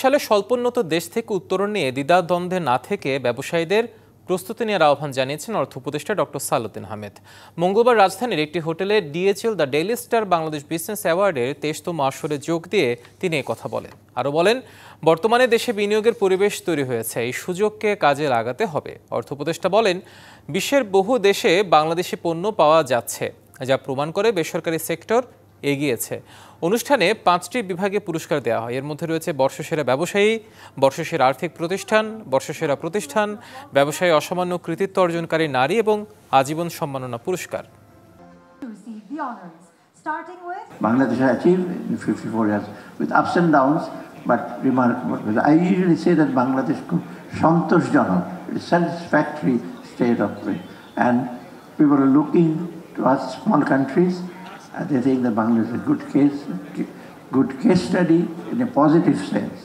সালে স্বল্পোন্নত দেশ থেকে উত্তরণ নিয়ে দ্বিধাদ্বন্দ্বে না থেকে ব্যবসায়ীদের প্রস্তুতি নেওয়ার আহ্বান জানিয়েছেন অর্থ উপদেষ্টা ডক্টর সালাউদ্দিন আহমেদ। মঙ্গলবার রাজধানীর একটি হোটেলে DHL the Daily Star Bangladesh business অ্যাওয়ার্ডের 23তম আসরে যোগ দিয়ে তিনি কথা বলেন। আরও বলেন, বর্তমানে দেশে বিনিয়োগের পরিবেশ তৈরি হয়েছে, এই সুযোগকে কাজে লাগাতে হবে। অর্থ উপদেষ্টা বলেন, বিশ্বের বহু দেশে বাংলাদেশি পণ্য পাওয়া যাচ্ছে, যা প্রমাণ করে বেসরকারি সেক্টর এগিয়েছে। অনুষ্ঠানে 5টি বিভাগে পুরস্কার দেওয়া হয়। এর মধ্যে রয়েছে বর্ষসেরা ব্যবসায়ী, বর্ষসেরা আর্থিক প্রতিষ্ঠান, বর্ষসেরা প্রতিষ্ঠান, ব্যবসায়ী অসামান্য কৃতিত্ব অর্জনকারী নারী এবং আজীবন সম্মাননা পুরস্কার। Bangladesh has achieved in 54 years with ups and downs, but remarkable. I usually say that Bangladesh is santoshjanak, it's a satisfactory state of play, and people are looking to us small countries. They think that Bangladesh is a good case study in a positive sense.